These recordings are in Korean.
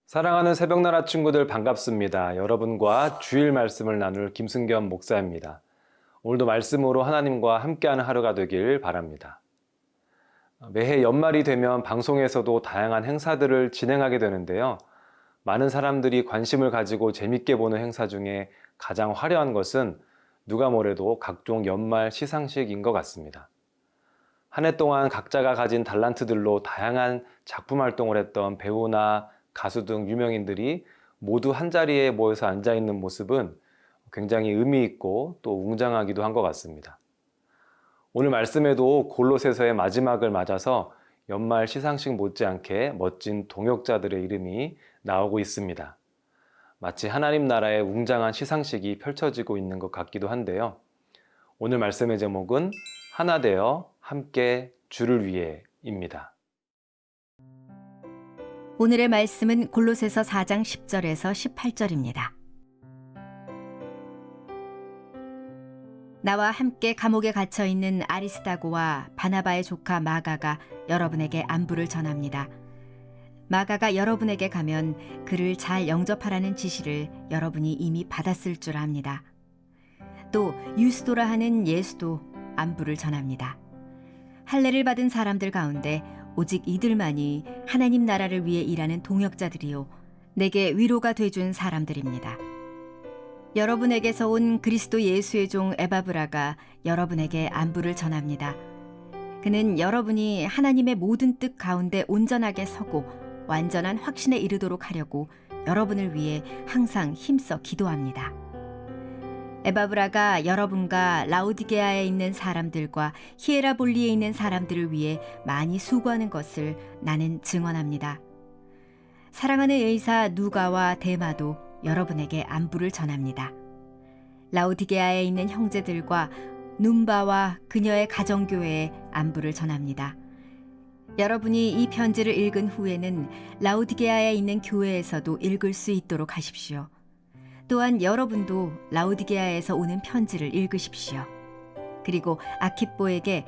사랑하는 새벽나라 친구들 반갑습니다. 여러분과 주일 말씀을 나눌 김승겸 목사입니다. 오늘도 말씀으로 하나님과 함께하는 하루가 되길 바랍니다. 매해 연말이 되면 방송에서도 다양한 행사들을 진행하게 되는데요. 많은 사람들이 관심을 가지고 재밌게 보는 행사 중에 가장 화려한 것은 누가 뭐래도 각종 연말 시상식인 것 같습니다. 한 해 동안 각자가 가진 달란트들로 다양한 작품 활동을 했던 배우나 가수 등 유명인들이 모두 한자리에 모여서 앉아있는 모습은 굉장히 의미 있고 또 웅장하기도 한 것 같습니다. 오늘 말씀에도 골로새서의 마지막을 맞아서 연말 시상식 못지않게 멋진 동역자들의 이름이 나오고 있습니다. 마치 하나님 나라의 웅장한 시상식이 펼쳐지고 있는 것 같기도 한데요. 오늘 말씀의 제목은 하나 되어 함께 주를 위해입니다. 오늘의 말씀은 골로새서 4장 10절에서 18절입니다. 나와 함께 감옥에 갇혀 있는 아리스다고와 바나바의 조카 마가가 여러분에게 안부를 전합니다. 마가가 여러분에게 가면 그를 잘 영접하라는 지시를 여러분이 이미 받았을 줄 압니다. 또 유스도라 하는 예수도 안부를 전합니다. 할례를 받은 사람들 가운데 오직 이들만이 하나님 나라를 위해 일하는 동역자들이요 내게 위로가 돼준 사람들입니다. 여러분에게서 온 그리스도 예수의 종 에바브라가 여러분에게 안부를 전합니다. 그는 여러분이 하나님의 모든 뜻 가운데 온전하게 서고 완전한 확신에 이르도록 하려고 여러분을 위해 항상 힘써 기도합니다. 에바브라가 여러분과 라오디게아에 있는 사람들과 히에라볼리에 있는 사람들을 위해 많이 수고하는 것을 나는 증언합니다. 사랑하는 의사 누가와 데마도 여러분에게 안부를 전합니다. 라오디게아에 있는 형제들과 num바와 그녀의 가정교회에 안부를 전합니다. 여러분이 이 편지를 읽은 후에는 라오디게아에 있는 교회에서도 읽을 수 있도록 하십시오. 또한 여러분도 라오디게아에서 오는 편지를 읽으십시오. 그리고 아키뽀에게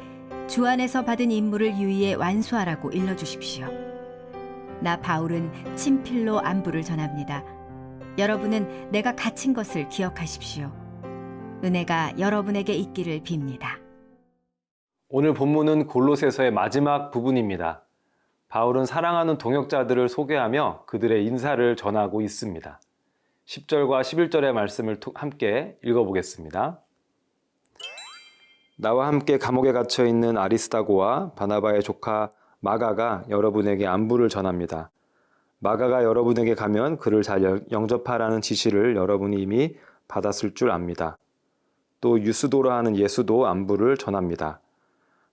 주 안에서 받은 임무를 유의에 완수하라고 일러주십시오. 나 바울은 친필로 안부를 전합니다. 여러분은 내가 갇힌 것을 기억하십시오. 은혜가 여러분에게 있기를 빕니다. 오늘 본문은 골로새서의 마지막 부분입니다. 바울은 사랑하는 동역자들을 소개하며 그들의 인사를 전하고 있습니다. 10절과 11절의 말씀을 함께 읽어보겠습니다. 나와 함께 감옥에 갇혀 있는 아리스다고와 바나바의 조카 마가가 여러분에게 안부를 전합니다. 마가가 여러분에게 가면 그를 잘 영접하라는 지시를 여러분이 이미 받았을 줄 압니다. 또 유스도라 하는 예수도 안부를 전합니다.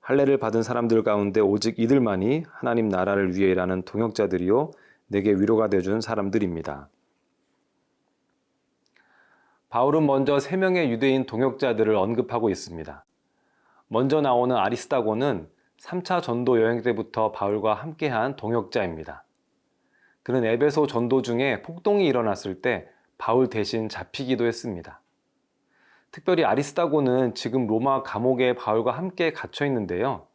할례를 받은 사람들 가운데 오직 이들만이 하나님 나라를 위해 일하는 동역자들이요 내게 위로가 되어준 사람들입니다. 바울은 먼저 3명의 유대인 동역자들을 언급하고 있습니다. 먼저 나오는 아리스다고는 3차 전도 여행 때부터 바울과 함께한 동역자입니다. 그는 에베소 전도 중에 폭동이 일어났을 때 바울 대신 잡히기도 했습니다. 특별히 아리스다고는 지금 로마 감옥에 바울과 함께 갇혀 있는데요.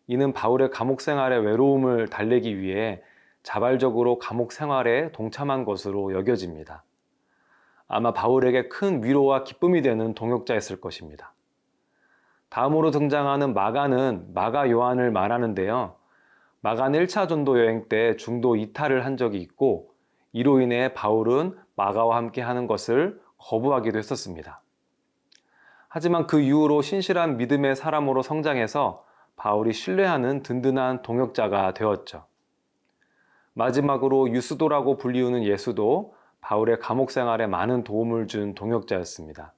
이는 바울의 감옥 생활의 외로움을 달래기 위해 자발적으로 감옥 생활에 동참한 것으로 여겨집니다. 아마 바울에게 큰 위로와 기쁨이 되는 동역자였을 것입니다. 다음으로 등장하는 마가는 마가 요한을 말하는데요. 마가는 1차 전도 여행 때 중도 이탈을 한 적이 있고 이로 인해 바울은 마가와 함께 하는 것을 거부하기도 했었습니다. 하지만 그 이후로 신실한 믿음의 사람으로 성장해서 바울이 신뢰하는 든든한 동역자가 되었죠. 마지막으로 유스도라고 불리우는 예수도 바울의 감옥 생활에 많은 도움을 준 동역자였습니다.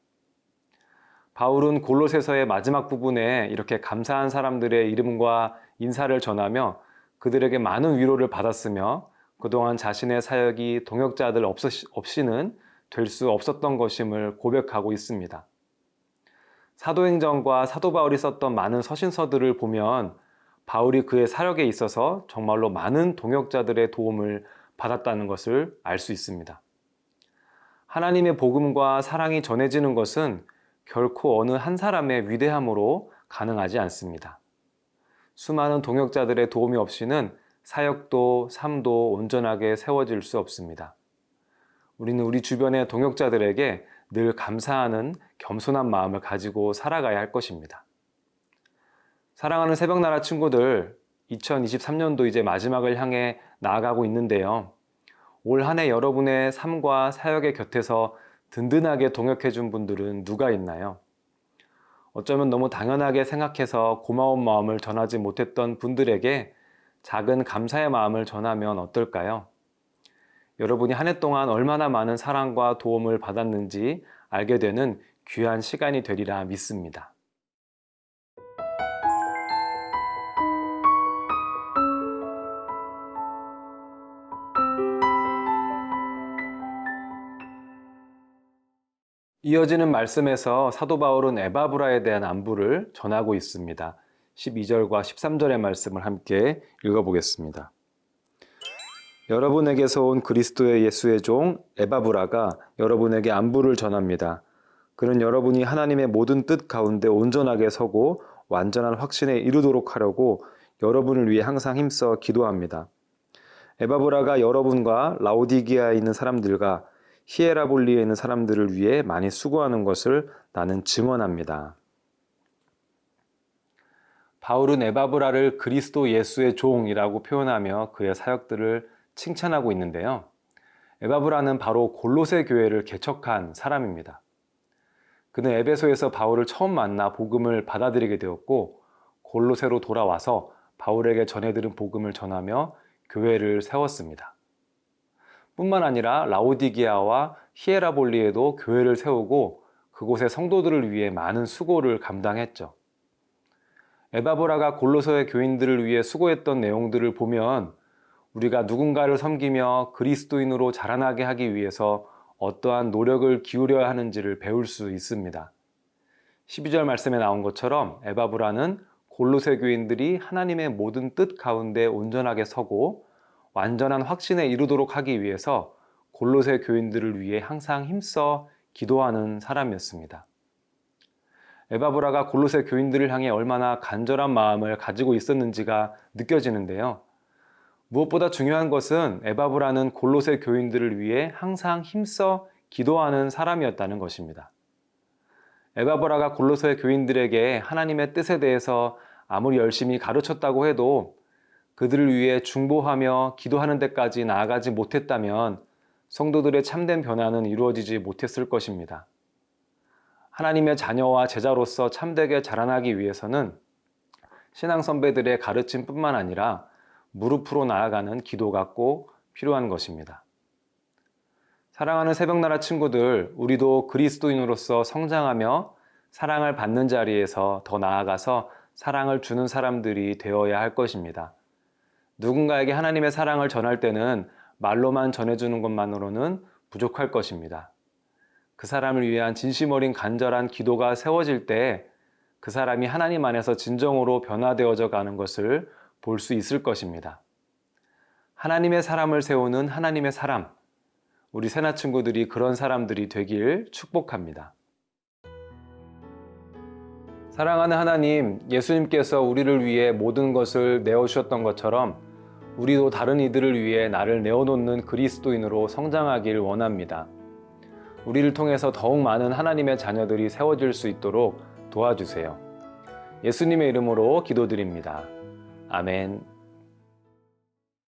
바울은 골로새서의 마지막 부분에 이렇게 감사한 사람들의 이름과 인사를 전하며 그들에게 많은 위로를 받았으며 그동안 자신의 사역이 동역자들 없이는 될 수 없었던 것임을 고백하고 있습니다. 사도행전과 사도 바울이 썼던 많은 서신서들을 보면 바울이 그의 사역에 있어서 정말로 많은 동역자들의 도움을 받았다는 것을 알 수 있습니다. 하나님의 복음과 사랑이 전해지는 것은 결코 어느 한 사람의 위대함으로 가능하지 않습니다. 수많은 동역자들의 도움이 없이는 사역도 삶도 온전하게 세워질 수 없습니다. 우리는 우리 주변의 동역자들에게 늘 감사하는 겸손한 마음을 가지고 살아가야 할 것입니다. 사랑하는 새벽나라 친구들, 2023년도 이제 마지막을 향해 나아가고 있는데요. 올 한 해 여러분의 삶과 사역의 곁에서 든든하게 동역해 준 분들은 누가 있나요? 어쩌면 너무 당연하게 생각해서 고마운 마음을 전하지 못했던 분들에게 작은 감사의 마음을 전하면 어떨까요? 여러분이 한 해 동안 얼마나 많은 사랑과 도움을 받았는지 알게 되는 귀한 시간이 되리라 믿습니다. 이어지는 말씀에서 사도 바울은 에바브라에 대한 안부를 전하고 있습니다. 12절과 13절의 말씀을 함께 읽어보겠습니다. 여러분에게서 온 그리스도의 예수의 종 에바브라가 여러분에게 안부를 전합니다. 그는 여러분이 하나님의 모든 뜻 가운데 온전하게 서고 완전한 확신에 이르도록 하려고 여러분을 위해 항상 힘써 기도합니다. 에바브라가 여러분과 라오디게아에 있는 사람들과 히에라볼리에 있는 사람들을 위해 많이 수고하는 것을 나는 증언합니다. 바울은 에바브라를 그리스도 예수의 종이라고 표현하며 그의 사역들을 칭찬하고 있는데요. 에바브라는 바로 골로새 교회를 개척한 사람입니다. 그는 에베소에서 바울을 처음 만나 복음을 받아들이게 되었고 골로새로 돌아와서 바울에게 전해들은 복음을 전하며 교회를 세웠습니다. 뿐만 아니라 라오디게아와 히에라볼리에도 교회를 세우고 그곳의 성도들을 위해 많은 수고를 감당했죠. 에바브라가 골로새의 교인들을 위해 수고했던 내용들을 보면 우리가 누군가를 섬기며 그리스도인으로 자라나게 하기 위해서 어떠한 노력을 기울여야 하는지를 배울 수 있습니다. 12절 말씀에 나온 것처럼 에바브라는 골로새 교인들이 하나님의 모든 뜻 가운데 온전하게 서고 완전한 확신에 이르도록 하기 위해서 골로새 교인들을 위해 항상 힘써 기도하는 사람이었습니다. 에바브라가 골로새 교인들을 향해 얼마나 간절한 마음을 가지고 있었는지가 느껴지는데요. 무엇보다 중요한 것은 에바브라는 골로새 교인들을 위해 항상 힘써 기도하는 사람이었다는 것입니다. 에바브라가 골로새 교인들에게 하나님의 뜻에 대해서 아무리 열심히 가르쳤다고 해도 그들을 위해 중보하며 기도하는 데까지 나아가지 못했다면 성도들의 참된 변화는 이루어지지 못했을 것입니다. 하나님의 자녀와 제자로서 참되게 자라나기 위해서는 신앙 선배들의 가르침뿐만 아니라 무릎으로 나아가는 기도가 꼭 필요한 것입니다. 사랑하는 새벽나라 친구들, 우리도 그리스도인으로서 성장하며 사랑을 받는 자리에서 더 나아가서 사랑을 주는 사람들이 되어야 할 것입니다. 누군가에게 하나님의 사랑을 전할 때는 말로만 전해주는 것만으로는 부족할 것입니다. 그 사람을 위한 진심 어린 간절한 기도가 세워질 때 그 사람이 하나님 안에서 진정으로 변화되어져 가는 것을 볼 수 있을 것입니다. 하나님의 사람을 세우는 하나님의 사람, 우리 새나 친구들이 그런 사람들이 되길 축복합니다. 사랑하는 하나님, 예수님께서 우리를 위해 모든 것을 내어주셨던 것처럼 우리도 다른 이들을 위해 나를 내어놓는 그리스도인으로 성장하길 원합니다. 우리를 통해서 더욱 많은 하나님의 자녀들이 세워질 수 있도록 도와주세요. 예수님의 이름으로 기도드립니다. 아멘.